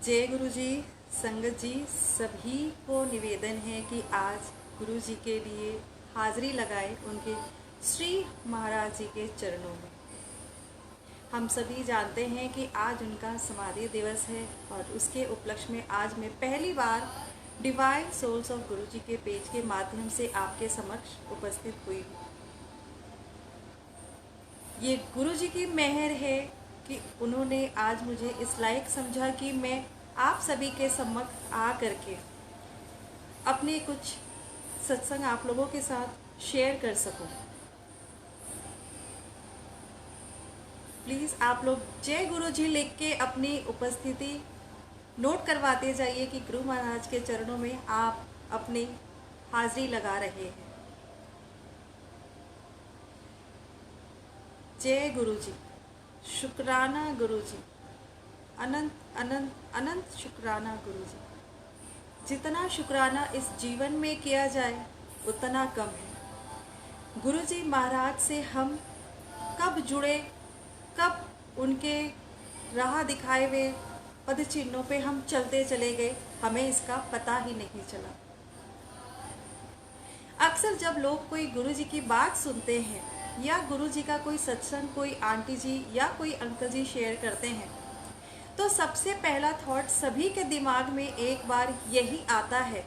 जय गुरु जी। संगत जी, सभी को निवेदन है कि आज गुरु जी के लिए हाजिरी लगाए उनके श्री महाराज जी के चरणों में। हम सभी जानते हैं कि आज उनका समाधि दिवस है और उसके उपलक्ष्य में आज मैं पहली बार डिवाइन सोल्स ऑफ गुरु जी के पेज के माध्यम से आपके समक्ष उपस्थित हुई हूँ। ये गुरु जी की मेहर है कि उन्होंने आज मुझे इस लायक समझा कि मैं आप सभी के सम्मुख आ करके अपने कुछ सत्संग आप लोगों के साथ शेयर कर सकूं। प्लीज़ आप लोग जय गुरु जी लिख के अपनी उपस्थिति नोट करवाते जाइए कि गुरु महाराज के चरणों में आप अपनी हाजिरी लगा रहे हैं। जय गुरु जी, शुक्राना गुरु जी, अनंत अनंत अनंत शुक्राना गुरु जी। जितना शुक्राना इस जीवन में किया जाए उतना कम है। गुरु जी महाराज से हम कब जुड़े, कब उनके राह दिखाए हुए पद चिन्हों पे हम चलते चले गए, हमें इसका पता ही नहीं चला। अक्सर जब लोग कोई गुरु जी की बात सुनते हैं या गुरु जी का कोई सत्संग कोई आंटी जी या कोई अंकल जी शेयर करते हैं तो सबसे पहला थॉट सभी के दिमाग में एक बार यही आता है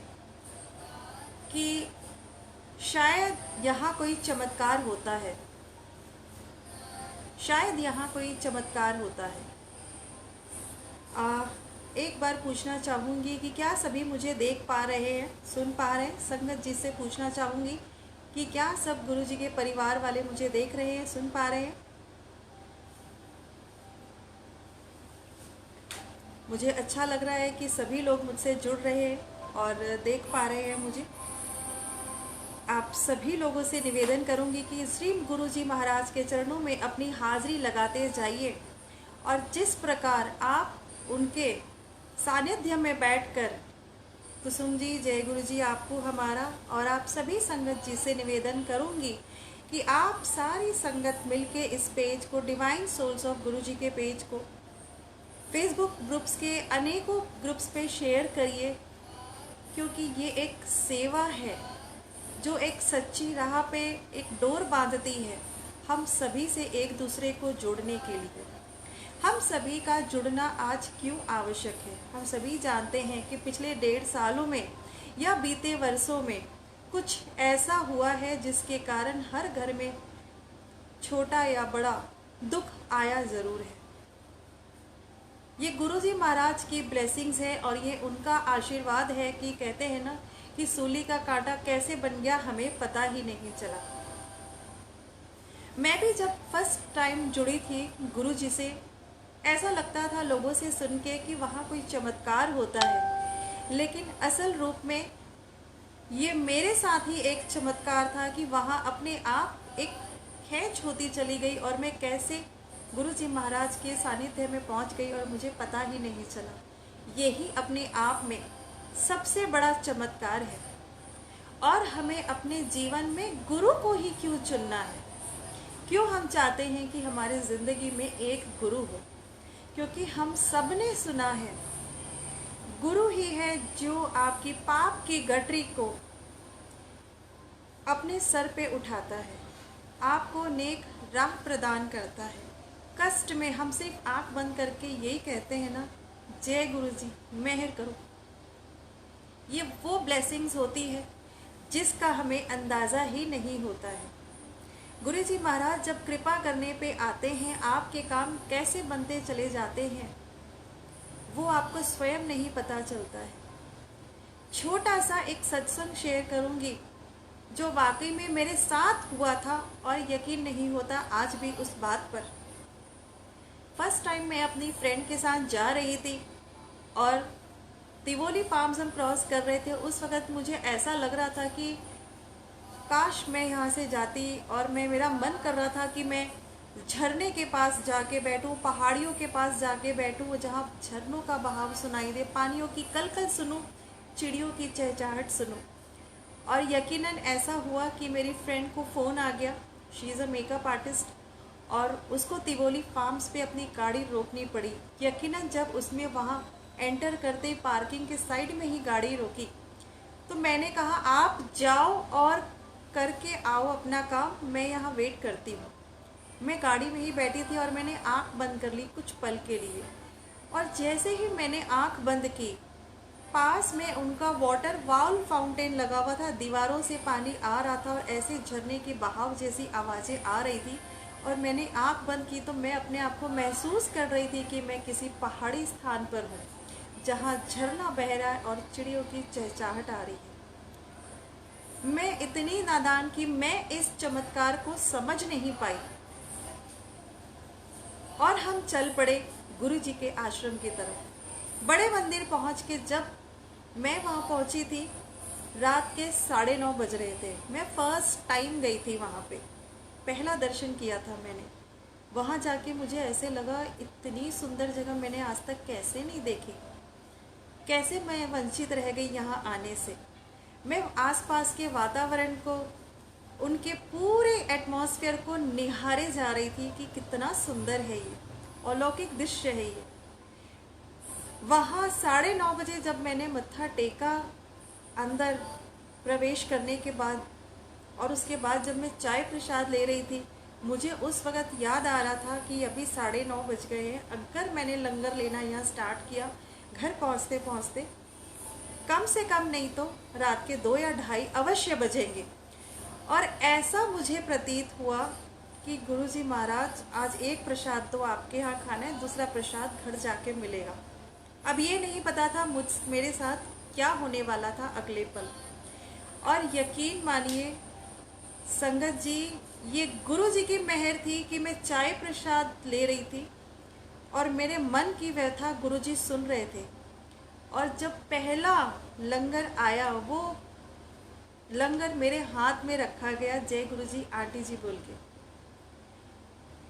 कि शायद यहाँ कोई चमत्कार होता है, शायद यहाँ कोई चमत्कार होता है। एक बार पूछना चाहूँगी कि क्या सभी मुझे देख पा रहे हैं, सुन पा रहे हैं? संगत जी से पूछना चाहूँगी कि क्या सब गुरु जी के परिवार वाले मुझे देख रहे हैं, सुन पा रहे हैं? मुझे अच्छा लग रहा है कि सभी लोग मुझसे जुड़ रहे हैं और देख पा रहे हैं मुझे। आप सभी लोगों से निवेदन करूंगी कि श्री गुरु जी महाराज के चरणों में अपनी हाजिरी लगाते जाइए और जिस प्रकार आप उनके सानिध्य में बैठकर, कुसुम जी जय गुरु जी आपको हमारा और आप सभी संगत जी से निवेदन करूंगी कि आप सारी संगत मिलके इस पेज को, डिवाइन सोल्स ऑफ गुरु जी के पेज को फेसबुक ग्रुप्स के अनेकों ग्रुप्स पे शेयर करिए, क्योंकि ये एक सेवा है जो एक सच्ची राह पे एक डोर बांधती है हम सभी से एक दूसरे को जोड़ने के लिए। हम सभी का जुड़ना आज क्यों आवश्यक है? हम सभी जानते हैं कि पिछले 1.5 सालों में या बीते वर्षों में कुछ ऐसा हुआ है जिसके कारण हर घर में छोटा या बड़ा दुख आया ज़रूर है। ये गुरु जी महाराज की ब्लेसिंग्स है और ये उनका आशीर्वाद है कि कहते हैं ना कि सूली का कांटा कैसे बन गया हमें पता ही नहीं चला। मैं भी जब फर्स्ट टाइम जुड़ी थी गुरु जी से, ऐसा लगता था लोगों से सुन के कि वहाँ कोई चमत्कार होता है, लेकिन असल रूप में ये मेरे साथ ही एक चमत्कार था कि वहाँ अपने आप एक खींच होती चली गई और मैं कैसे गुरु जी महाराज के सानिध्य में पहुँच गई और मुझे पता ही नहीं चला। यही अपने आप में सबसे बड़ा चमत्कार है। और हमें अपने जीवन में गुरु को ही क्यों चुनना है? क्यों हम चाहते हैं कि हमारी ज़िंदगी में एक गुरु हो? क्योंकि हम सब ने सुना है गुरु ही है जो आपकी पाप की गठरी को अपने सर पे उठाता है, आपको नेक राह प्रदान करता है। कष्ट में हम सिर्फ आंख बंद करके यही कहते हैं ना, जय गुरु जी मेहर करो। ये वो ब्लेसिंग्स होती है जिसका हमें अंदाज़ा ही नहीं होता है। गुरु जी महाराज जब कृपा करने पे आते हैं, आपके काम कैसे बनते चले जाते हैं वो आपको स्वयं नहीं पता चलता है। छोटा सा एक सत्संग शेयर करूंगी जो वाकई में मेरे साथ हुआ था और यकीन नहीं होता आज भी उस बात पर। फर्स्ट टाइम मैं अपनी फ्रेंड के साथ जा रही थी और तिवोली फार्म्स हम क्रॉस कर रहे थे। उस वक़्त मुझे ऐसा लग रहा था कि काश मैं यहाँ से जाती और मेरा मन कर रहा था कि मैं झरने के पास जाके बैठूं, पहाड़ियों के पास जाके बैठूं, जहाँ झरनों का बहाव सुनाई दे, पानियों की कलकल सुनूं, चिड़ियों की चहचहाहट सुनूं। और यकीनन ऐसा हुआ कि मेरी फ्रेंड को फ़ोन आ गया, she is a makeup artist, और उसको तिवोली फार्म्स पे अपनी गाड़ी रोकनी पड़ी। यकीनन जब उसमें वहाँ एंटर करते ही पार्किंग के साइड में ही गाड़ी रोकी। तो मैंने कहा आप जाओ और करके आओ अपना काम, मैं यहाँ वेट करती हूँ। मैं गाड़ी में ही बैठी थी और मैंने आंख बंद कर ली कुछ पल के लिए। और जैसे ही मैंने आंख बंद की, पास में उनका वाटर वाल फाउंटेन लगा हुआ था, दीवारों से पानी आ रहा था और ऐसे झरने के बहाव जैसी आवाज़ें आ रही थी। और मैंने आंख बंद की तो मैं अपने आप को महसूस कर रही थी कि मैं किसी पहाड़ी स्थान पर हूँ, जहाँ झरना बह रहा है और चिड़ियों की चहचहाहट आ रही है। मैं इतनी नादान कि मैं इस चमत्कार को समझ नहीं पाई और हम चल पड़े गुरु जी के आश्रम की तरफ। बड़े मंदिर पहुंच के जब मैं वहां पहुंची थी, रात के 9:30 बज रहे थे। मैं फर्स्ट टाइम गई थी वहां पे, पहला दर्शन किया था मैंने। वहां जाके मुझे ऐसे लगा इतनी सुंदर जगह मैंने आज तक कैसे नहीं देखी, कैसे मैं वंचित रह गई यहाँ आने से। मैं आसपास के वातावरण को, उनके पूरे एटमॉस्फेयर को निहारे जा रही थी कि कितना सुंदर है ये, अलौकिक दृश्य है ये। वहाँ 9:30 बजे जब मैंने मत्था टेका अंदर प्रवेश करने के बाद, और उसके बाद जब मैं चाय प्रसाद ले रही थी, मुझे उस वक़्त याद आ रहा था कि अभी 9:30 बज गए हैं। अगर मैंने लंगर लेना यहाँ स्टार्ट किया, घर पहुँचते पहुँचते कम से कम नहीं तो रात के 2 या 2:30 अवश्य बजेंगे। और ऐसा मुझे प्रतीत हुआ कि गुरुजी महाराज आज एक प्रसाद तो आपके यहाँ खाना है, दूसरा प्रसाद घर जाके मिलेगा। अब ये नहीं पता था मेरे साथ क्या होने वाला था अगले पल। और यकीन मानिए संगत जी, ये गुरु जी की मेहर थी कि मैं चाय प्रसाद ले रही थी और मेरे मन की व्यथा गुरु जी सुन रहे थे। और जब पहला लंगर आया, वो लंगर मेरे हाथ में रखा गया, जय गुरु जी आंटी जी बोल के।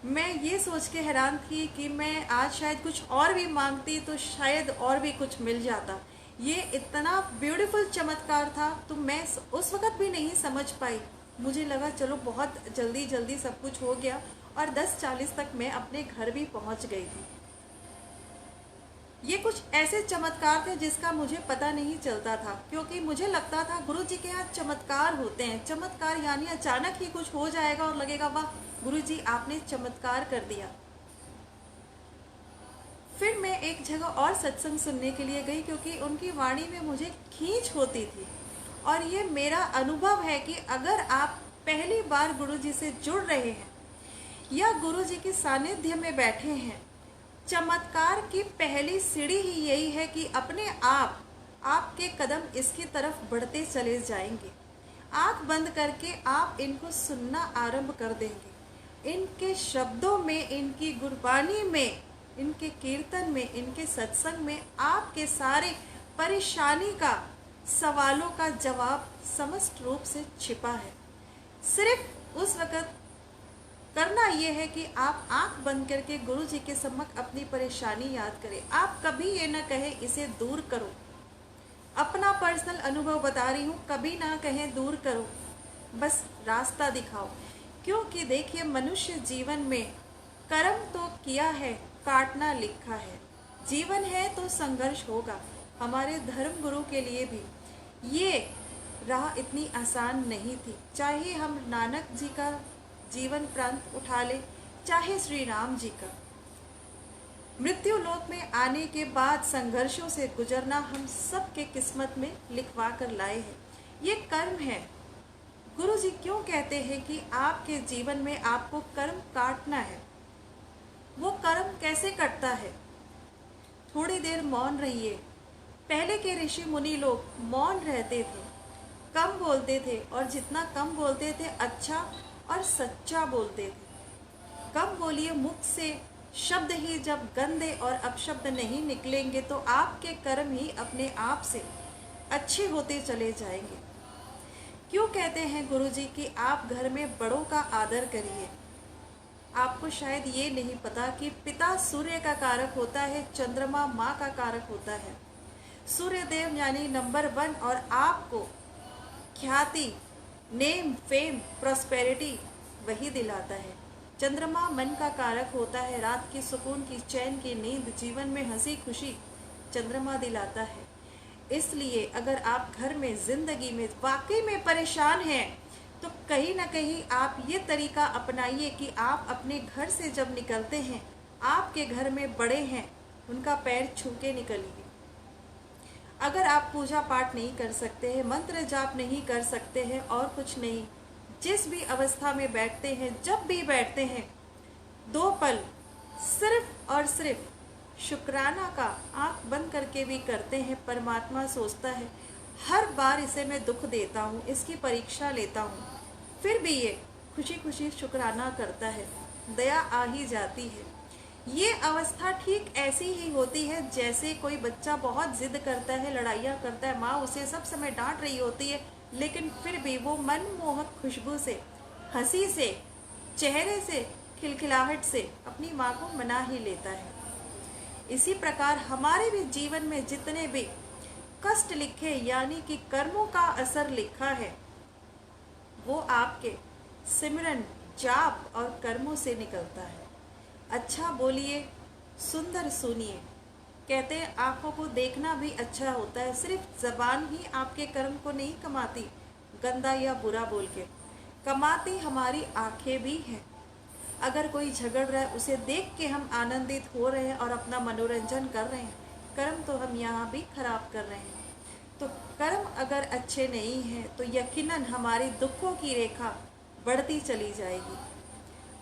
मैं ये सोच के हैरान थी कि मैं आज शायद कुछ और भी मांगती तो शायद और भी कुछ मिल जाता। ये इतना ब्यूटीफुल चमत्कार था तो मैं उस वक़्त भी नहीं समझ पाई। मुझे लगा चलो बहुत जल्दी जल्दी सब कुछ हो गया, और 10:40 तक मैं अपने घर भी पहुंच गई थी। ये कुछ ऐसे चमत्कार थे जिसका मुझे पता नहीं चलता था, क्योंकि मुझे लगता था गुरु जी के यहाँ चमत्कार होते हैं। चमत्कार यानी अचानक ही कुछ हो जाएगा और लगेगा वाह गुरु जी आपने चमत्कार कर दिया। फिर मैं एक जगह और सत्संग सुनने के लिए गई, क्योंकि उनकी वाणी में मुझे खींच होती थी। और ये मेरा अनुभव है कि अगर आप पहली बार गुरु जी से जुड़ रहे हैं या गुरु जी के सानिध्य में बैठे हैं, चमत्कार की पहली सीढ़ी ही यही है कि अपने आप आपके कदम इसकी तरफ बढ़ते चले जाएंगे। आंख बंद करके आप इनको सुनना आरंभ कर देंगे। इनके शब्दों में, इनकी गुरबानी में, इनके कीर्तन में, इनके सत्संग में आपके सारे परेशानी का, सवालों का जवाब समस्त रूप से छिपा है। सिर्फ उस वक़्त करना यह है कि आप आंख बंद करके गुरु जी के सम्मुख अपनी परेशानी याद करें। आप कभी ये ना कहें इसे दूर करो, अपना पर्सनल अनुभव बता रही हूँ, कभी ना कहें दूर करो, बस रास्ता दिखाओ। क्योंकि देखिए मनुष्य जीवन में कर्म तो किया है, काटना लिखा है। जीवन है तो संघर्ष होगा। हमारे धर्म गुरु के लिए भी ये राह इतनी आसान नहीं थी। चाहे हम नानक जी का जीवन प्रांत उठा ले, चाहे श्री राम जी का, मृत्यु लोक में आने के बाद संघर्षों से गुजरना हम सब के किस्मत में लिखवा कर लाए हैं। ये कर्म है। गुरु जी क्यों कहते हैं कि आपके जीवन में आपको कर्म काटना है? वो कर्म कैसे कटता है? थोड़ी देर मौन रहिए। पहले के ऋषि मुनि लोग मौन रहते थे, कम बोलते थे, और जितना कम बोलते थे अच्छा और सच्चा बोलते थे। कम बोलिए, मुख से शब्द ही जब गंदे और अपशब्द नहीं निकलेंगे तो आपके कर्म ही अपने आप से अच्छे होते चले जाएंगे। क्यों कहते हैं गुरुजी कि आप घर में बड़ों का आदर करिए? आपको शायद ये नहीं पता कि पिता सूर्य का कारक होता है, चंद्रमा माँ का कारक होता है। सूर्य देव यानी नंबर 1, और आपको ख्याति, नेम, फेम, प्रॉस्पेरिटी वही दिलाता है। चंद्रमा मन का कारक होता है, रात की सुकून की, चैन की नींद, जीवन में हंसी खुशी, चंद्रमा दिलाता है। इसलिए अगर आप घर में ज़िंदगी में वाकई में परेशान हैं तो कहीं ना कहीं आप ये तरीका अपनाइए कि आप अपने घर से जब निकलते हैं, आपके घर में बड़े हैं, उनका पैर छू के निकलिए। अगर आप पूजा पाठ नहीं कर सकते हैं, मंत्र जाप नहीं कर सकते हैं और कुछ नहीं, जिस भी अवस्था में बैठते हैं, जब भी बैठते हैं, 2 पल सिर्फ और सिर्फ शुक्राना का आंख बंद करके भी करते हैं। परमात्मा सोचता है हर बार इसे मैं दुख देता हूँ, इसकी परीक्षा लेता हूँ, फिर भी ये खुशी खुशी शुक्राना करता है, दया आ ही जाती है। ये अवस्था ठीक ऐसी ही होती है जैसे कोई बच्चा बहुत जिद करता है, लड़ाइयाँ करता है, माँ उसे सब समय डांट रही होती है, लेकिन फिर भी वो मनमोहक खुशबू से, हंसी से, चेहरे से, खिलखिलाहट से अपनी माँ को मना ही लेता है। इसी प्रकार हमारे भी जीवन में जितने भी कष्ट लिखे यानी कि कर्मों का असर लिखा है, वो आपके सिमरन, जाप और कर्मों से निकलता है। अच्छा बोलिए, सुंदर सुनिए। कहते हैं आंखों को देखना भी अच्छा होता है, सिर्फ जबान ही आपके कर्म को नहीं कमाती, गंदा या बुरा बोल के कमाती हमारी आंखें भी हैं। अगर कोई झगड़ रहा है, उसे देख के हम आनंदित हो रहे हैं और अपना मनोरंजन कर रहे हैं, कर्म तो हम यहाँ भी खराब कर रहे हैं। तो कर्म अगर अच्छे नहीं हैं तो यकीनन हमारी दुखों की रेखा बढ़ती चली जाएगी।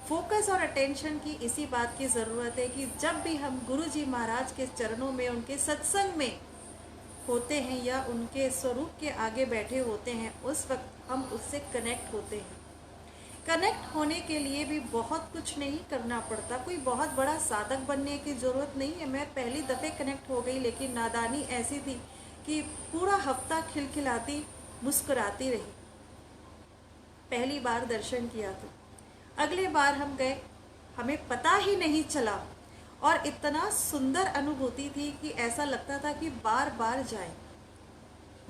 फोकस और अटेंशन की इसी बात की ज़रूरत है कि जब भी हम गुरु जी महाराज के चरणों में, उनके सत्संग में होते हैं या उनके स्वरूप के आगे बैठे होते हैं, उस वक्त हम उससे कनेक्ट होते हैं। कनेक्ट होने के लिए भी बहुत कुछ नहीं करना पड़ता, कोई बहुत बड़ा साधक बनने की ज़रूरत नहीं है। मैं पहली दफ़े कनेक्ट हो गई, लेकिन नादानी ऐसी थी कि पूरा हफ्ता खिलखिलाती मुस्कुराती रही। पहली बार दर्शन किया तो अगले बार हम गए, हमें पता ही नहीं चला और इतना सुंदर अनुभूति थी कि ऐसा लगता था कि बार बार जाएं।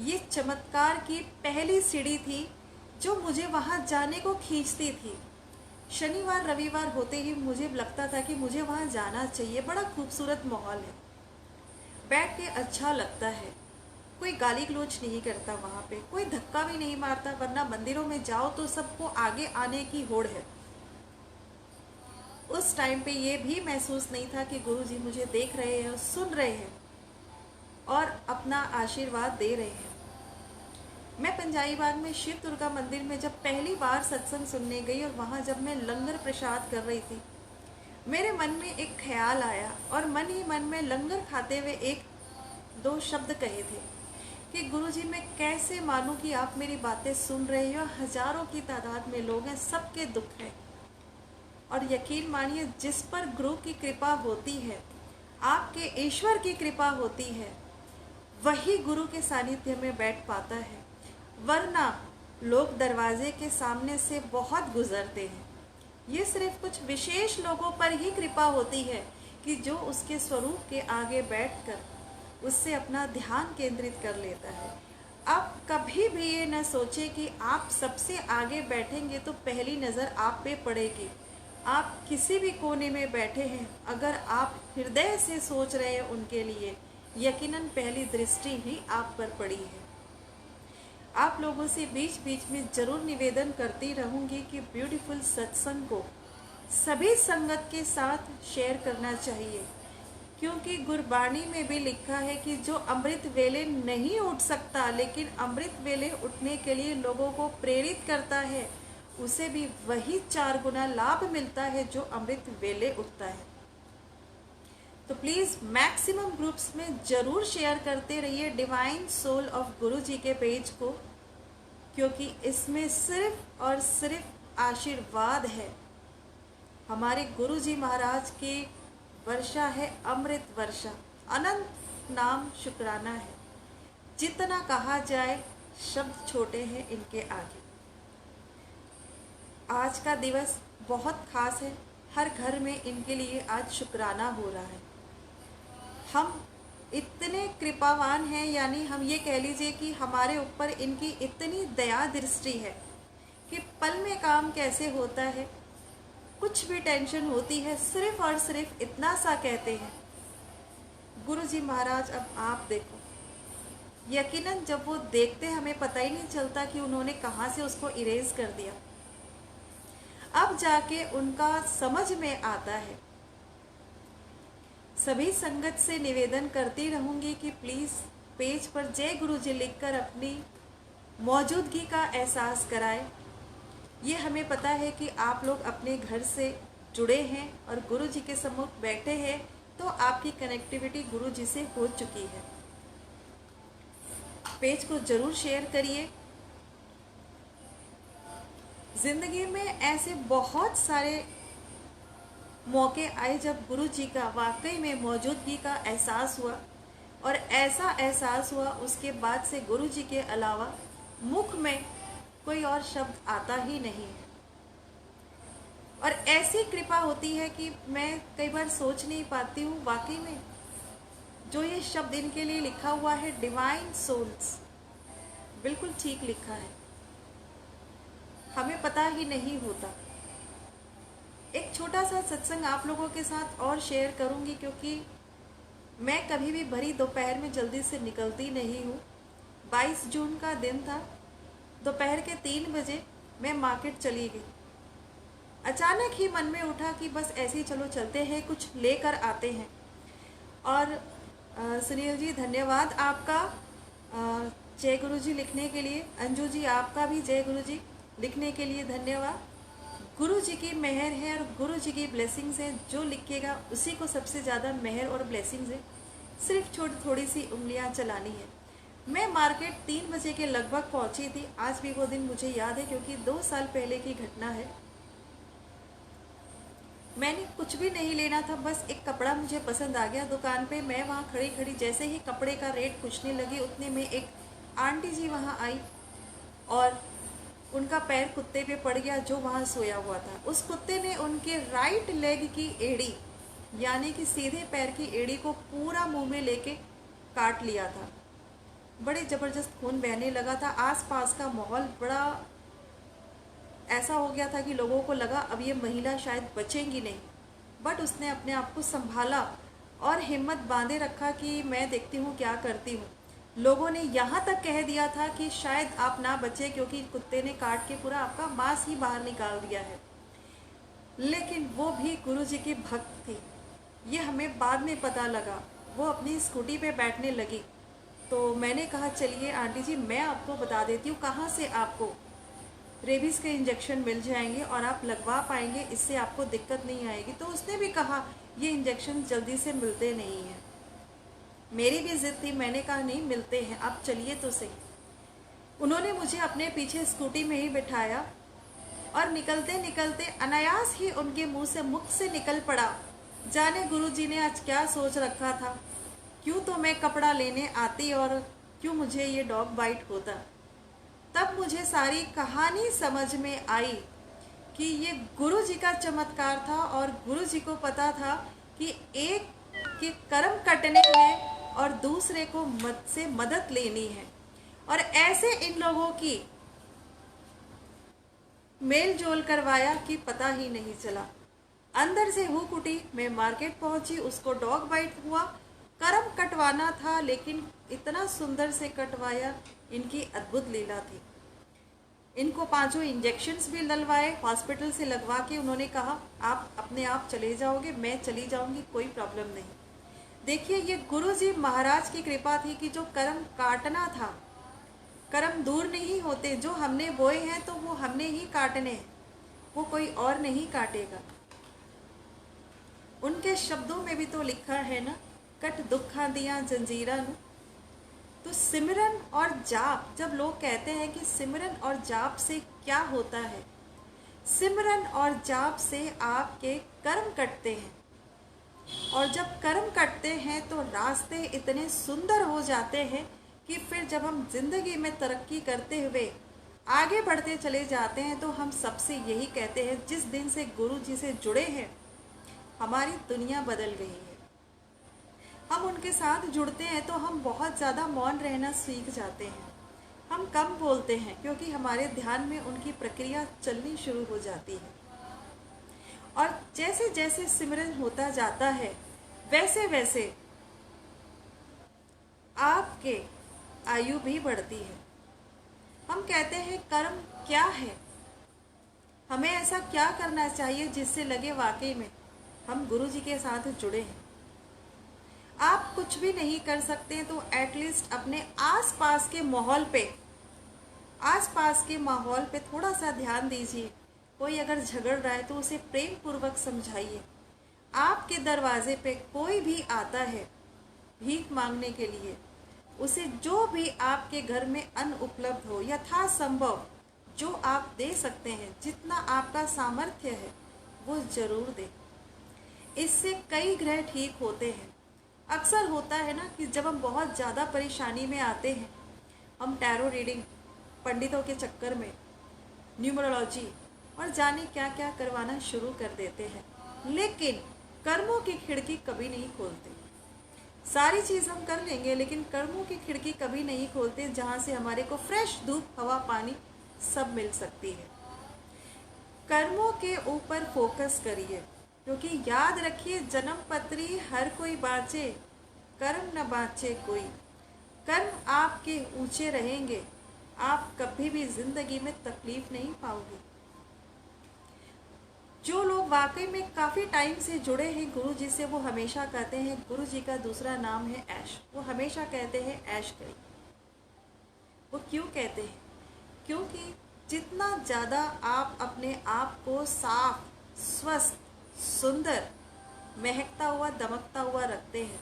ये चमत्कार की पहली सीढ़ी थी जो मुझे वहाँ जाने को खींचती थी। शनिवार रविवार होते ही मुझे लगता था कि मुझे वहाँ जाना चाहिए, बड़ा खूबसूरत माहौल है, बैठ के अच्छा लगता है, कोई गाली गलोच नहीं करता वहाँ पे, कोई धक्का भी नहीं मारता, वरना मंदिरों में जाओ तो सबको आगे आने की होड़ है। उस टाइम पे ये भी महसूस नहीं था कि गुरु जी मुझे देख रहे हैं, सुन रहे हैं और अपना आशीर्वाद दे रहे हैं। मैं पंजाई बाग में शिव दुर्गा मंदिर में जब पहली बार सत्संग सुनने गई और वहाँ जब मैं लंगर प्रसाद कर रही थी, मेरे मन में एक ख्याल आया और मन ही मन में लंगर खाते हुए 1-2 शब्द कहे थे कि गुरुजी मैं कैसे मानूं कि आप मेरी बातें सुन रहे हो। हजारों की तादाद में लोग हैं, सबके दुख हैं, और यकीन मानिए जिस पर गुरु की कृपा होती है, आपके ईश्वर की कृपा होती है, वही गुरु के सानिध्य में बैठ पाता है, वरना लोग दरवाजे के सामने से बहुत गुजरते हैं। ये सिर्फ कुछ विशेष लोगों पर ही कृपा होती है कि जो उसके स्वरूप के आगे बैठकर उससे अपना ध्यान केंद्रित कर लेता है। आप कभी भी ये न सोचे कि आप सबसे आगे बैठेंगे तो पहली नज़र आप पे पड़ेगी। आप किसी भी कोने में बैठे हैं, अगर आप हृदय से सोच रहे हैं उनके लिए, यकीनन पहली दृष्टि ही आप पर पड़ी है। आप लोगों से बीच बीच में ज़रूर निवेदन करती रहूँगी कि ब्यूटीफुल सत्संग को सभी संगत के साथ शेयर करना चाहिए, क्योंकि गुरबाणी में भी लिखा है कि जो अमृत वेले नहीं उठ सकता लेकिन अमृत वेले उठने के लिए लोगों को प्रेरित करता है, उसे भी वही 4 गुना लाभ मिलता है जो अमृत वेले उठता है। तो प्लीज़ मैक्सिमम ग्रुप्स में ज़रूर शेयर करते रहिए डिवाइन सोल ऑफ गुरु जी के पेज को, क्योंकि इसमें सिर्फ और सिर्फ आशीर्वाद है। हमारे गुरु जी महाराज की वर्षा है अमृत वर्षा, अनंत नाम शुक्राना है। जितना कहा जाए शब्द छोटे हैं इनके आगे। आज का दिवस बहुत खास है, हर घर में इनके लिए आज शुक्राना हो रहा है। हम इतने कृपावान हैं, यानी हम ये कह लीजिए कि हमारे ऊपर इनकी इतनी दया दृष्टि है कि पल में काम कैसे होता है, कुछ भी टेंशन होती है सिर्फ और सिर्फ इतना सा कहते हैं, गुरुजी महाराज अब आप देखो, यकीनन जब वो देखते हमें पता ही नहीं चलता कि उन्होंने कहाँ से उसको इरेज कर दिया। अब जाके उनका समझ में आता है। सभी संगत से निवेदन करती रहूंगी कि प्लीज़ पेज पर जय गुरुजी लिखकर अपनी मौजूदगी का एहसास कराएं। ये हमें पता है कि आप लोग अपने घर से जुड़े हैं और गुरुजी के सम्मुख बैठे हैं, तो आपकी कनेक्टिविटी गुरुजी से हो चुकी है। पेज को जरूर शेयर करिए। जिंदगी में ऐसे बहुत सारे मौके आए जब गुरुजी का वाकई में मौजूदगी का एहसास हुआ, और ऐसा एहसास हुआ उसके बाद से गुरुजी के अलावा मुख में कोई और शब्द आता ही नहीं है। और ऐसी कृपा होती है कि मैं कई बार सोच नहीं पाती हूँ, वाकई में जो ये शब्द इनके लिए लिखा हुआ है डिवाइन सोल्स, बिल्कुल ठीक लिखा है। हमें पता ही नहीं होता। एक छोटा सा सत्संग आप लोगों के साथ और शेयर करूंगी, क्योंकि मैं कभी भी भरी दोपहर में जल्दी से निकलती नहीं हूँ। 22 जून का दिन था, दोपहर के 3 बजे मैं मार्केट चली गई। अचानक ही मन में उठा कि बस ऐसे ही चलो चलते हैं, कुछ लेकर आते हैं। और सुनील जी धन्यवाद आपका जय गुरु जी लिखने के लिए। अंजू जी आपका भी जय गुरु जी लिखने के लिए धन्यवाद। गुरु जी की मेहर है और गुरु जी की ब्लेसिंग्स है, जो लिखेगा उसी को सबसे ज़्यादा मेहर और ब्लेसिंग्स है। सिर्फ थोड़ी सी उंगलियां चलानी है। मैं मार्केट 3 बजे के लगभग पहुंची थी। आज भी वो दिन मुझे याद है, क्योंकि 2 साल पहले की घटना है। मैंने कुछ भी नहीं लेना था, बस एक कपड़ा मुझे पसंद आ गया दुकान पे। मैं वहाँ खड़ी खड़ी जैसे ही कपड़े का रेट पूछने लगी, उतने में एक आंटी जी वहाँ आई और उनका पैर कुत्ते पे पड़ गया जो वहाँ सोया हुआ था। उस कुत्ते ने उनके राइट लेग की एड़ी, यानी कि सीधे पैर की एड़ी को पूरा मुंह में लेके काट लिया था। बड़े ज़बरदस्त खून बहने लगा था। आसपास का माहौल बड़ा ऐसा हो गया था कि लोगों को लगा अब ये महिला शायद बचेंगी नहीं, बट उसने अपने आप को संभाला और हिम्मत बांधे रखा कि मैं देखती हूँ क्या करती हूँ। लोगों ने यहाँ तक कह दिया था कि शायद आप ना बचे, क्योंकि कुत्ते ने काट के पूरा आपका मांस ही बाहर निकाल दिया है। लेकिन वो भी गुरु जी की भक्त थी, ये हमें बाद में पता लगा। वो अपनी स्कूटी पे बैठने लगी, तो मैंने कहा चलिए आंटी जी मैं आपको बता देती हूँ कहाँ से आपको रेबीज के इंजेक्शन मिल जाएंगे और आप लगवा पाएंगे, इससे आपको दिक्कत नहीं आएगी। तो उसने भी कहा ये इंजेक्शन जल्दी से मिलते नहीं हैं। मेरी भी जिद थी, मैंने कहा नहीं मिलते हैं, आप चलिए तो सही। उन्होंने मुझे अपने पीछे स्कूटी में ही बिठाया और निकलते निकलते अनायास ही उनके मुंह से मुख से निकल पड़ा, जाने गुरुजी ने आज क्या सोच रखा था, क्यों तो मैं कपड़ा लेने आती और क्यों मुझे ये डॉग बाइट होता। तब मुझे सारी कहानी समझ में आई कि ये गुरु जी का चमत्कार था और गुरु जी को पता था कि एक के कर्म कटने हैं और दूसरे को से मदद लेनी है। और ऐसे इन लोगों की मेल जोल करवाया कि पता ही नहीं चला। अंदर से हुक उठी, मैं मार्केट पहुंची, उसको डॉग बाइट हुआ। कर्म कटवाना था, लेकिन इतना सुंदर से कटवाया, इनकी अद्भुत लीला थी। इनको 5 इंजेक्शन्स भी डलवाए हॉस्पिटल से लगवा के। उन्होंने कहा आप अपने आप चले जाओगे, मैं चली जाऊंगी, कोई प्रॉब्लम नहीं। देखिए ये गुरु जी महाराज की कृपा थी कि जो कर्म काटना था, कर्म दूर नहीं होते, जो हमने बोए हैं तो वो हमने ही काटने हैं, वो कोई और नहीं काटेगा। उनके शब्दों में भी तो लिखा है ना, कट दुखा दिया जंजीरा नु। तो सिमरन और जाप, जब लोग कहते हैं कि सिमरन और जाप से क्या होता है, सिमरन और जाप से आपके कर्म कटते हैं, और जब कर्म कटते हैं तो रास्ते इतने सुंदर हो जाते हैं कि फिर जब हम जिंदगी में तरक्की करते हुए आगे बढ़ते चले जाते हैं, तो हम सबसे यही कहते हैं जिस दिन से गुरु जी से जुड़े हैं हमारी दुनिया बदल गई है। हम उनके साथ जुड़ते हैं तो हम बहुत ज़्यादा मौन रहना सीख जाते हैं, हम कम बोलते हैं, क्योंकि हमारे ध्यान में उनकी प्रक्रिया चलनी शुरू हो जाती है। और जैसे जैसे सिमरन होता जाता है, वैसे वैसे आपके आयु भी बढ़ती है। हम कहते हैं कर्म क्या है, हमें ऐसा क्या करना चाहिए जिससे लगे वाकई में हम गुरु जी के साथ जुड़े हैं। आप कुछ भी नहीं कर सकते तो एटलीस्ट अपने आसपास के माहौल पे थोड़ा सा ध्यान दीजिए। कोई अगर झगड़ रहा है तो उसे प्रेम पूर्वक समझाइए। आपके दरवाजे पे कोई भी आता है भीख मांगने के लिए, उसे जो भी आपके घर में अन्न उपलब्ध हो यथासंभव जो आप दे सकते हैं, जितना आपका सामर्थ्य है वो जरूर दें। इससे कई ग्रह ठीक होते हैं। अक्सर होता है ना कि जब हम बहुत ज़्यादा परेशानी में आते हैं, हम टैरो रीडिंग, पंडितों के चक्कर में, न्यूमरोलॉजी और जाने क्या क्या करवाना शुरू कर देते हैं, लेकिन कर्मों की खिड़की कभी नहीं खोलते। सारी चीज़ हम कर लेंगे लेकिन कर्मों की खिड़की कभी नहीं खोलते जहाँ से हमारे को फ्रेश धूप, हवा, पानी सब मिल सकती है। कर्मों के ऊपर फोकस करिए, क्योंकि याद रखिए जन्म पत्री हर कोई बाँचे, कर्म न बाँचे कोई। कर्म आपके ऊंचे रहेंगे, आप कभी भी जिंदगी में तकलीफ नहीं पाओगे। जो लोग वाकई में काफ़ी टाइम से जुड़े हैं गुरु जी से, वो हमेशा कहते हैं, गुरु जी का दूसरा नाम है ऐश, वो हमेशा कहते हैं ऐश करिए। वो क्यों कहते हैं? क्योंकि जितना ज़्यादा आप अपने आप को साफ, स्वस्थ, सुंदर, महकता हुआ, दमकता हुआ रखते हैं,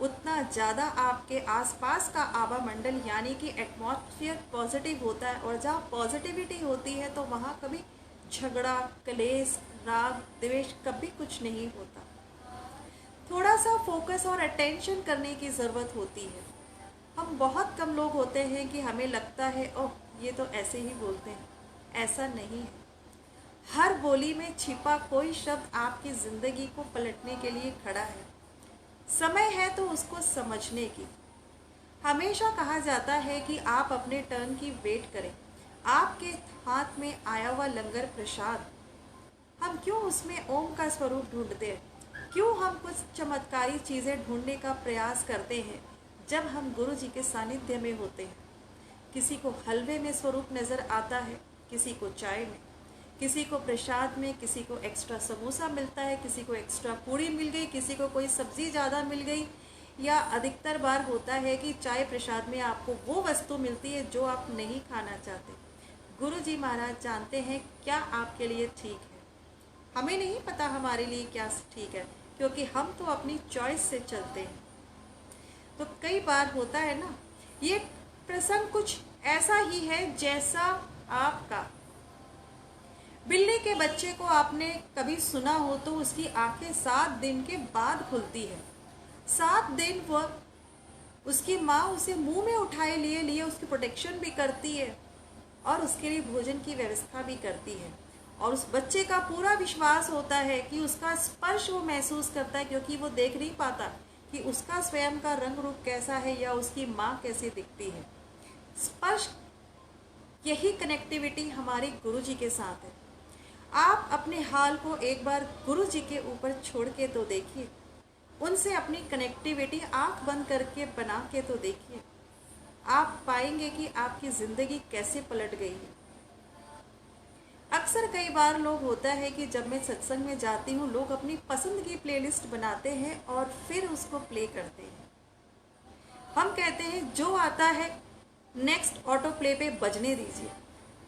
उतना ज़्यादा आपके आसपास का आभा मंडल यानी कि एटमॉस्फेयर पॉजिटिव होता है। और जहाँ पॉजिटिविटी होती है तो वहाँ कभी झगड़ा, क्लेश, राग, द्वेष कभी कुछ नहीं होता। थोड़ा सा फोकस और अटेंशन करने की ज़रूरत होती है। हम बहुत कम लोग होते हैं कि हमें लगता है ओह ये तो ऐसे ही बोलते हैं, ऐसा नहीं है। हर बोली में छिपा कोई शब्द आपकी ज़िंदगी को पलटने के लिए खड़ा है। समय है तो उसको समझने की। हमेशा कहा जाता है कि आप अपने टर्न की वेट करें। आपके हाथ में आया हुआ लंगर प्रसाद, हम क्यों उसमें ओम का स्वरूप ढूंढते हैं? क्यों हम कुछ चमत्कारी चीज़ें ढूंढने का प्रयास करते हैं जब हम गुरु जी के सानिध्य में होते हैं? किसी को हलवे में स्वरूप नज़र आता है, किसी को चाय में, किसी को प्रसाद में, किसी को एक्स्ट्रा समोसा मिलता है, किसी को एक्स्ट्रा पूड़ी मिल गई, किसी को कोई सब्जी ज़्यादा मिल गई, या अधिकतर बार होता है कि चाय प्रसाद में आपको वो वस्तु मिलती है जो आप नहीं खाना चाहते। गुरु जी महाराज जानते हैं क्या आपके लिए ठीक है। हमें नहीं पता हमारे लिए क्या ठीक है, क्योंकि हम तो अपनी चॉइस से चलते हैं। तो कई बार होता है ना, ये प्रसंग कुछ ऐसा ही है जैसा आपका बिल्ली के बच्चे को आपने कभी सुना हो तो उसकी आंखें 7 दिन के बाद खुलती है। 7 दिन वह उसकी माँ उसे मुंह में उठाए लिए उसकी प्रोटेक्शन भी करती है और उसके लिए भोजन की व्यवस्था भी करती है। और उस बच्चे का पूरा विश्वास होता है कि उसका स्पर्श वो महसूस करता है, क्योंकि वो देख नहीं पाता कि उसका स्वयं का रंग रूप कैसा है या उसकी माँ कैसी दिखती है। स्पर्श, यही कनेक्टिविटी हमारे गुरु जी के साथ है। आप अपने हाल को एक बार गुरु जी के ऊपर छोड़ के तो देखिए, उनसे अपनी कनेक्टिविटी आंख बंद करके बना के तो देखिए, आप पाएंगे कि आपकी ज़िंदगी कैसे पलट गई है। अक्सर कई बार लोग होता है कि जब मैं सत्संग में जाती हूँ, लोग अपनी पसंद की प्लेलिस्ट बनाते हैं और फिर उसको प्ले करते हैं। हम कहते हैं जो आता है नेक्स्ट ऑटो प्ले पे बजने दीजिए,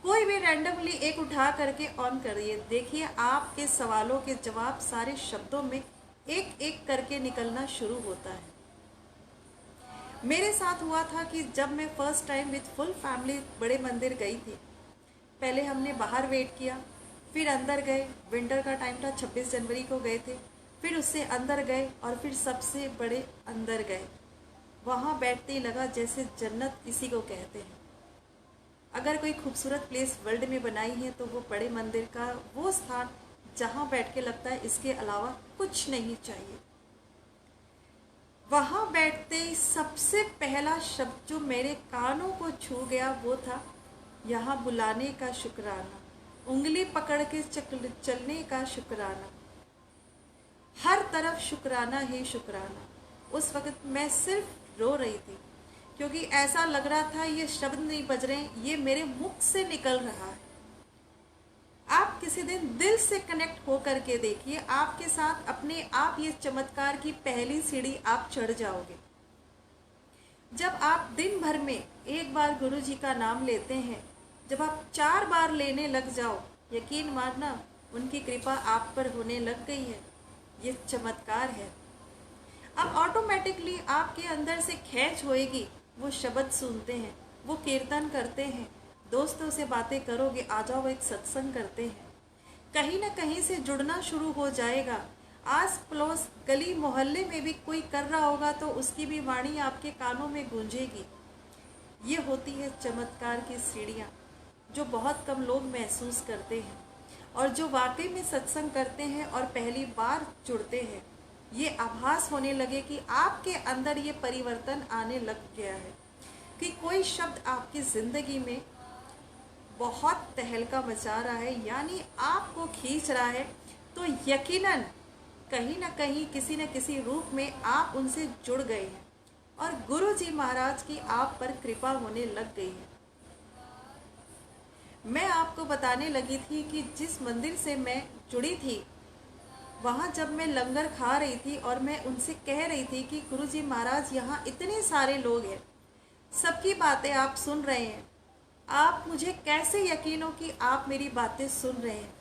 कोई भी रैंडमली एक उठा करके ऑन करिए। देखिए आपके सवालों के जवाब सारे शब्दों में एक एक करके निकलना शुरू होता है। मेरे साथ हुआ था कि जब मैं first time with full family बड़े मंदिर गई थी, पहले हमने बाहर वेट किया, फिर अंदर गए। विंटर का टाइम था, 26 जनवरी को गए थे। फिर उससे अंदर गए और फिर सबसे बड़े अंदर गए। वहाँ बैठते ही लगा जैसे जन्नत किसी को कहते हैं। अगर कोई खूबसूरत प्लेस वर्ल्ड में बनाई है तो वो बड़े मंदिर का वो स्थान जहाँ बैठ के लगता है इसके अलावा कुछ नहीं चाहिए। वहाँ बैठते ही सबसे पहला शब्द जो मेरे कानों को छू गया वो था, यहाँ बुलाने का शुक्राना, उंगली पकड़ के चलने का शुक्राना, हर तरफ शुक्राना ही शुक्राना। उस वक्त मैं सिर्फ रो रही थी, क्योंकि ऐसा लग रहा था ये शब्द नहीं बज रहे, ये मेरे मुख से निकल रहा है। आप किसी दिन दिल से कनेक्ट हो करके देखिए, आपके साथ अपने आप ये चमत्कार की पहली सीढ़ी आप चढ़ जाओगे। जब आप दिन भर में एक बार गुरु जी का नाम लेते हैं, जब आप 4 बार लेने लग जाओ, यकीन मानना उनकी कृपा आप पर होने लग गई है। ये चमत्कार है। अब ऑटोमेटिकली आपके अंदर से खींच होएगी, वो शब्द सुनते हैं, वो कीर्तन करते हैं, दोस्तों से बातें करोगे, आ जाओ एक सत्संग करते हैं, कहीं ना कहीं से जुड़ना शुरू हो जाएगा। आस पड़ोस गली मोहल्ले में भी कोई कर रहा होगा तो उसकी भी वाणी आपके कानों में गूंजेगी। ये होती है चमत्कार की सीढ़ियाँ, जो बहुत कम लोग महसूस करते हैं, और जो वाकई में सत्संग करते हैं और पहली बार जुड़ते हैं, ये आभास होने लगे कि आपके अंदर ये परिवर्तन आने लग गया है, कि कोई शब्द आपकी ज़िंदगी में बहुत तहलका मचा रहा है, यानी आपको खींच रहा है, तो यकीनन कहीं ना कहीं किसी न किसी रूप में आप उनसे जुड़ गए हैं और गुरु जी महाराज की आप पर कृपा होने लग गई है। मैं आपको बताने लगी थी कि जिस मंदिर से मैं जुड़ी थी, वहाँ जब मैं लंगर खा रही थी और मैं उनसे कह रही थी कि गुरु जी महाराज यहाँ इतने सारे लोग हैं, सबकी बातें आप सुन रहे हैं, आप मुझे कैसे यकीन हो कि आप मेरी बातें सुन रहे हैं।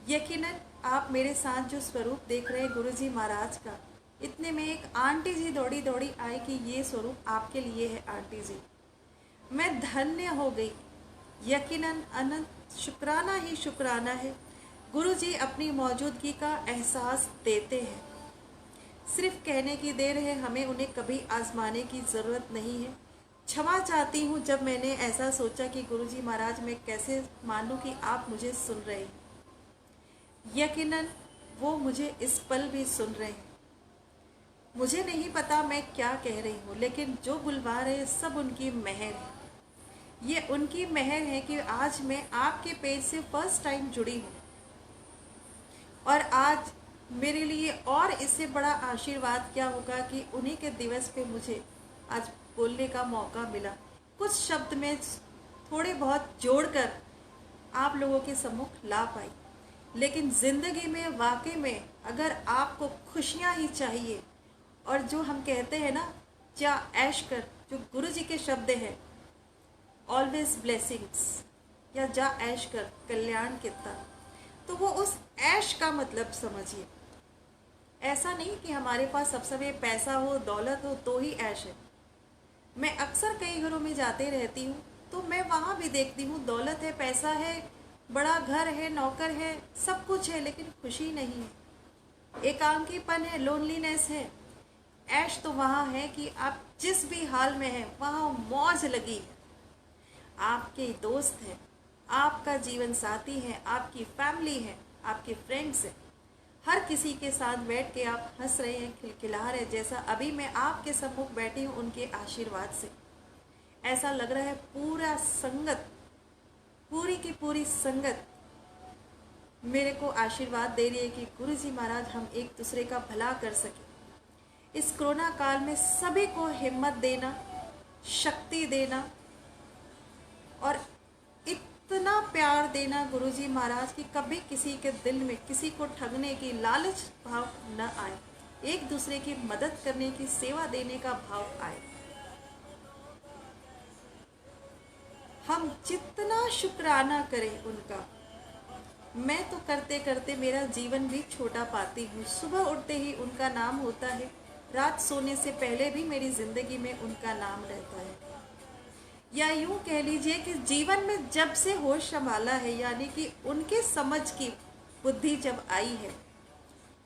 यकीनन आप मेरे साथ जो स्वरूप देख रहे हैं गुरु जी महाराज का, इतने में एक आंटी जी दौड़ी दौड़ी आई कि ये स्वरूप आपके लिए है आंटी जी। मैं धन्य हो गई। यकीनन अनंत शुक्राना ही शुक्राना है, गुरु जी अपनी मौजूदगी का एहसास देते हैं। सिर्फ कहने की देर है, हमें उन्हें कभी आजमाने की ज़रूरत नहीं है। क्षमा चाहती हूँ जब मैंने ऐसा सोचा कि गुरु जी महाराज मैं कैसे मानूँ कि आप मुझे सुन रहे हैं। यकीनन वो मुझे इस पल भी सुन रहे हैं। मुझे नहीं पता मैं क्या कह रही हूँ, लेकिन जो बुलवा रहे हैं सब उनकी मेहर है। ये उनकी मेहर है कि आज मैं आपके पेज से फर्स्ट टाइम जुड़ी हूँ, और आज मेरे लिए और इससे बड़ा आशीर्वाद क्या होगा कि उन्हीं के दिवस पे मुझे आज बोलने का मौका मिला। कुछ शब्द में थोड़े बहुत जोड़कर आप लोगों के सम्मुख ला पाई। लेकिन ज़िंदगी में वाकई में अगर आपको खुशियाँ ही चाहिए, और जो हम कहते हैं ना, जा ऐश कर, जो गुरु जी के शब्द हैं, ऑलवेज ब्लेसिंग्स, या जा ऐश कर कल्याण कितना, तो वो उस ऐश का मतलब समझिए। ऐसा नहीं कि हमारे पास सब समय पैसा हो, दौलत हो तो ही ऐश है। मैं अक्सर कई घरों में जाते रहती हूँ तो मैं वहाँ भी देखती हूँ दौलत है, पैसा है, बड़ा घर है, नौकर है, सब कुछ है, लेकिन खुशी नहीं है, एकांकीपन है, लोनलीनेस है। ऐश तो वहाँ है कि आप जिस भी हाल में हैं वहाँ मौज लगी है, आपके दोस्त हैं, आपका जीवन साथी है, आपकी फैमिली है, आपके फ्रेंड्स हैं, हर किसी के साथ बैठ के आप हंस रहे हैं, खिलखिला रहे हैं। जैसा अभी मैं आपके सम्मुख बैठी हूँ उनके आशीर्वाद से ऐसा लग रहा है पूरा संगत, पूरी की पूरी संगत मेरे को आशीर्वाद दे रही है कि गुरु जी महाराज हम एक दूसरे का भला कर सके। इस कोरोना काल में सभी को हिम्मत देना, शक्ति देना और इतना प्यार देना गुरु जी महाराज की कभी किसी के दिल में किसी को ठगने की लालच भाव न आए, एक दूसरे की मदद करने की, सेवा देने का भाव आए। हम जितना शुक्राना करें उनका, मैं तो करते करते मेरा जीवन भी छोटा पाती हूँ। सुबह उठते ही उनका नाम होता है, रात सोने से पहले भी मेरी जिंदगी में उनका नाम रहता है। या यूं कह लीजिए कि जीवन में जब से होश संभाला है, यानी कि उनके समझ की बुद्धि जब आई है,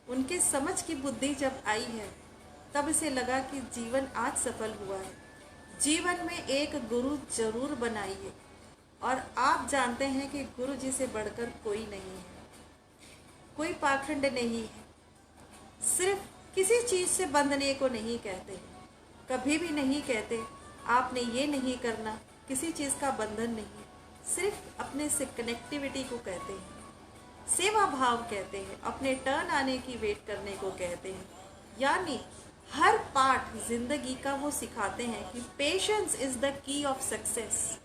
उनके समझ की बुद्धि जब आई है, तब से लगा कि जीवन आज सफल हुआ है। जीवन में एक गुरु जरूर बनाइए, और आप जानते हैं कि गुरु जी से बढ़कर कोई नहीं है, कोई पाखंड नहीं है। सिर्फ किसी चीज़ से बंधने को नहीं कहते, कभी भी नहीं कहते आपने ये नहीं करना, किसी चीज़ का बंधन नहीं, सिर्फ अपने से कनेक्टिविटी को कहते हैं, सेवा भाव कहते हैं, अपने टर्न आने की वेट करने को कहते हैं। यानी हर पार्ट जिंदगी का वो सिखाते हैं कि patience is the key of success.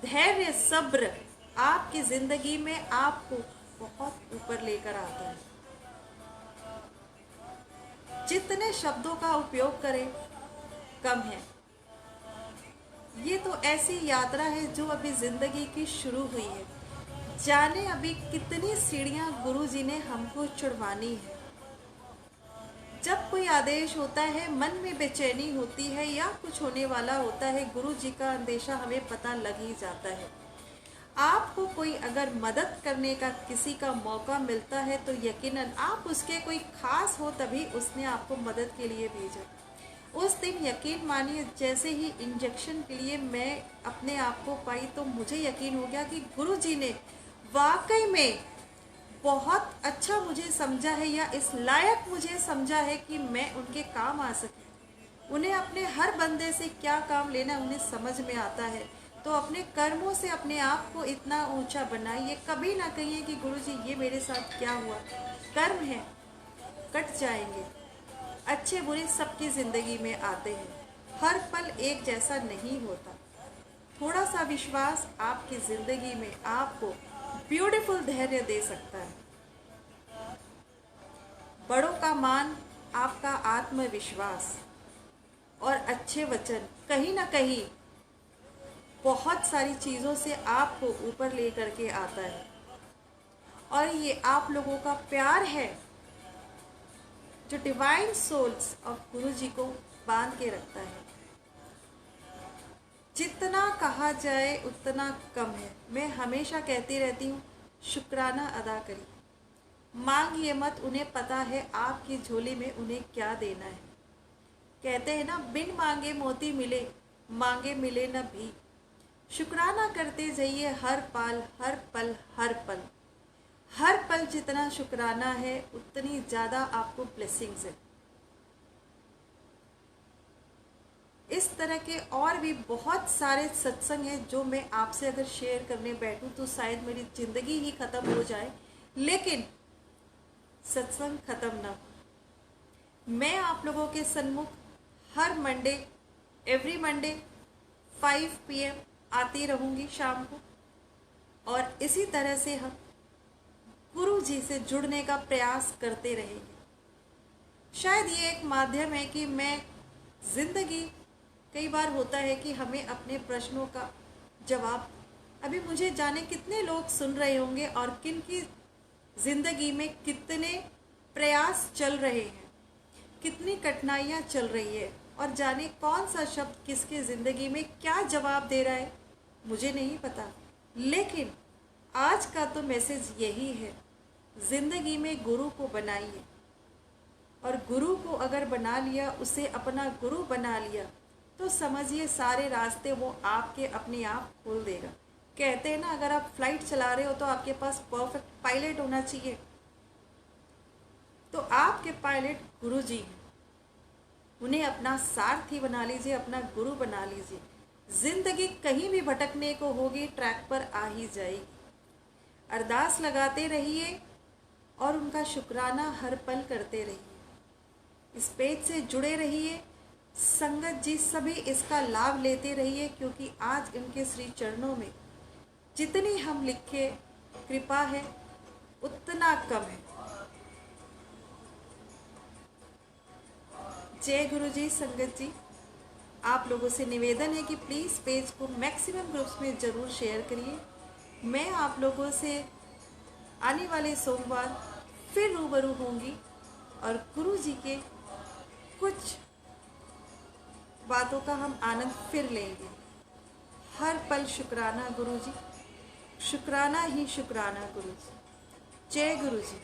धैर्य, सब्र आपकी जिंदगी में आपको बहुत ऊपर लेकर आता है। जितने शब्दों का उपयोग करें कम है। ये तो ऐसी यात्रा है जो अभी जिंदगी की शुरू हुई है। जाने अभी कितनी सीढ़ियां गुरु जी ने हमको चढ़वानी है। जब कोई आदेश होता है मन में बेचैनी होती है या कुछ होने वाला होता है, गुरु जी का अंदेशा हमें पता लग ही जाता है। आपको कोई अगर मदद करने का किसी का मौका मिलता है तो यकीनन आप उसके कोई खास हो तभी उसने आपको मदद के लिए भेजा। उस दिन यकीन मानिए जैसे ही इंजेक्शन के लिए मैं अपने आप को पाई तो मुझे यकीन हो गया कि गुरु जी ने वाकई में बहुत अच्छा मुझे समझा है या इस लायक मुझे समझा है कि मैं उनके काम आ सके। उन्हें अपने हर बंदे से क्या काम लेना उन्हें समझ में आता है। तो अपने कर्मों से अपने आप को इतना ऊंचा बनाइए। कभी ना कहिए कि गुरु जी ये मेरे साथ क्या हुआ। कर्म है, कट जाएंगे। अच्छे बुरे सबकी ज़िंदगी में आते हैं। हर पल एक जैसा नहीं होता। थोड़ा सा विश्वास आपकी ज़िंदगी में आपको ब्यूटीफुल धैर्य दे सकता है। बड़ों का मान, आपका आत्मविश्वास और अच्छे वचन कहीं ना कहीं बहुत सारी चीज़ों से आपको ऊपर ले करके आता है। और ये आप लोगों का प्यार है जो डिवाइन सोल्स ऑफ गुरु जी को बांध के रखता है। जितना कहा जाए उतना कम है। मैं हमेशा कहती रहती हूँ, शुक्राना अदा करिए। मांगिए मत, उन्हें पता है आपकी झोली में उन्हें क्या देना है। कहते हैं ना, बिन मांगे मोती मिले, मांगे मिले न भी। शुक्राना करते जाइए हर पल हर पल हर पल। हर पल जितना शुक्राना है उतनी ज़्यादा आपको ब्लेसिंग्स है। इस तरह के और भी बहुत सारे सत्संग हैं जो मैं आपसे अगर शेयर करने बैठूं तो शायद मेरी ज़िंदगी ही ख़त्म हो जाए, लेकिन सत्संग ख़त्म ना हो। मैं आप लोगों के सन्मुख हर मंडे, एवरी मंडे 5 PM आती रहूँगी शाम को। और इसी तरह से हम गुरु जी से जुड़ने का प्रयास करते रहेंगे। शायद ये एक माध्यम है कि मैं ज़िंदगी, कई बार होता है कि हमें अपने प्रश्नों का जवाब, अभी मुझे जाने कितने लोग सुन रहे होंगे और किन की ज़िंदगी में कितने प्रयास चल रहे हैं, कितनी कठिनाइयाँ चल रही है, और जाने कौन सा शब्द किसके ज़िंदगी में क्या जवाब दे रहा है मुझे नहीं पता। लेकिन आज का तो मैसेज यही है, ज़िंदगी में गुरु को बनाइए। और गुरु को अगर बना लिया, उसे अपना गुरु बना लिया, तो समझिए सारे रास्ते वो आपके अपने आप खोल देगा। कहते हैं ना, अगर आप फ्लाइट चला रहे हो तो आपके पास परफेक्ट पायलट होना चाहिए। तो आपके पायलट गुरु जी हैं। उन्हें अपना सारथी बना लीजिए, अपना गुरु बना लीजिए। जिंदगी कहीं भी भटकने को होगी, ट्रैक पर आ ही जाएगी। अरदास लगाते रहिए और उनका शुक्राना हर पल करते रहिए। इस पेज से जुड़े रहिए, संगत जी सभी इसका लाभ लेते रहिए, क्योंकि आज इनके श्री चरणों में जितनी हम लिखे कृपा है उतना कम है। जय गुरु जी। संगत जी, आप लोगों से निवेदन है कि प्लीज़ पेज को मैक्सिमम ग्रुप्स में ज़रूर शेयर करिए। मैं आप लोगों से आने वाले सोमवार फिर रूबरू होंगी और गुरु जी के कुछ बातों का हम आनंद फिर लेंगे। हर पल शुक्राना गुरु जी, शुक्राना ही शुक्राना गुरु जी। जय गुरु जी।